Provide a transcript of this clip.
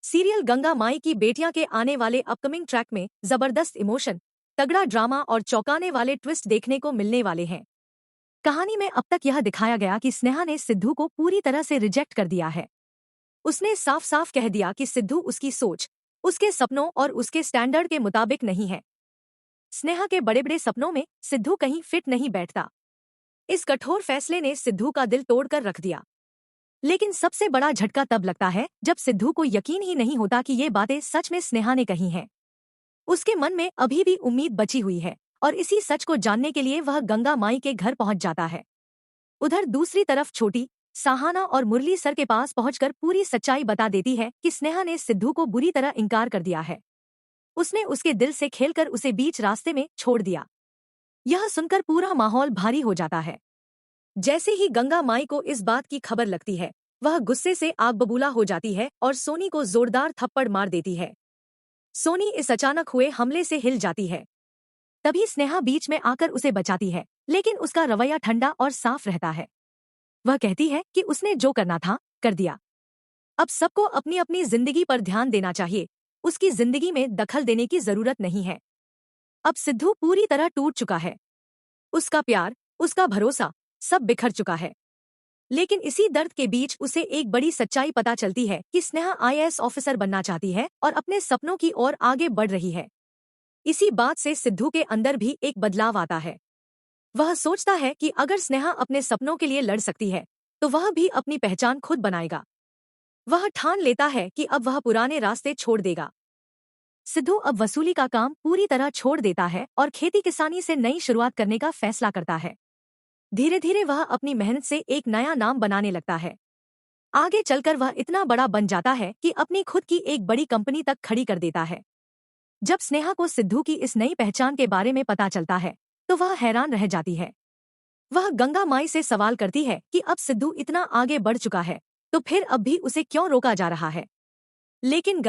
Serial Ganga माई की बेटियां के आने वाले अपकमिंग ट्रैक में जबरदस्त इमोशन, तगड़ा ड्रामा और चौंकाने वाले ट्विस्ट देखने को मिलने वाले हैं। कहानी में अब तक यह दिखाया गया कि स्नेहा ने सिद्धू को पूरी तरह से रिजेक्ट कर दिया है। उसने साफ साफ कह दिया कि सिद्धू उसकी सोच, उसके सपनों और उसके स्टैंडर्ड के मुताबिक नहीं है। स्नेहा के बड़े बड़े सपनों में सिद्धू कहीं फिट नहीं बैठता। इस कठोर फैसले ने सिद्धू का दिल तोड़कर रख दिया। लेकिन सबसे बड़ा झटका तब लगता है जब सिद्धू को यकीन ही नहीं होता कि ये बातें सच में स्नेहा ने कही हैं। उसके मन में अभी भी उम्मीद बची हुई है और इसी सच को जानने के लिए वह गंगा माई के घर पहुंच जाता है। उधर दूसरी तरफ छोटी, साहाना और मुरली सर के पास पहुंचकर पूरी सच्चाई बता देती है कि स्नेहा ने सिद्धू को बुरी तरह इनकार कर दिया है। उसने उसके दिल से खेलकर उसे बीच रास्ते में छोड़ दिया। यह सुनकर पूरा माहौल भारी हो जाता है। जैसे ही गंगा माई को इस बात की खबर लगती है, वह गुस्से से आग बबूला हो जाती है और सोनी को जोरदार थप्पड़ मार देती है। सोनी इस अचानक हुए हमले से हिल जाती है। तभी स्नेहा बीच में आकर उसे बचाती है, लेकिन उसका रवैया ठंडा और साफ रहता है। वह कहती है कि उसने जो करना था, कर दिया। अब सबको अपनी अपनी जिंदगी पर ध्यान देना चाहिए, उसकी जिंदगी में दखल देने की जरूरत नहीं है। अब सिद्धू पूरी तरह टूट चुका है। उसका प्यार, उसका भरोसा, सब बिखर चुका है। लेकिन इसी दर्द के बीच उसे एक बड़ी सच्चाई पता चलती है कि स्नेहा आईएएस ऑफिसर बनना चाहती है और अपने सपनों की ओर आगे बढ़ रही है। इसी बात से सिद्धू के अंदर भी एक बदलाव आता है। वह सोचता है कि अगर स्नेहा अपने सपनों के लिए लड़ सकती है, तो वह भी अपनी पहचान खुद बनाएगा। वह ठान लेता है कि अब वह पुराने रास्ते छोड़ देगा। सिद्धू अब वसूली का काम पूरी तरह छोड़ देता है और खेती किसानी से नई शुरुआत करने का फैसला करता है। धीरे धीरे वह अपनी मेहनत से एक नया नाम बनाने लगता है। आगे चलकर वह इतना बड़ा बन जाता है कि अपनी खुद की एक बड़ी कंपनी तक खड़ी कर देता है। जब स्नेहा को सिद्धू की इस नई पहचान के बारे में पता चलता है, तो वह हैरान रह जाती है। वह गंगा माई से सवाल करती है कि अब सिद्धू इतना आगे बढ़ चुका है, तो फिर अब भी उसे क्यों रोका जा रहा है। लेकिन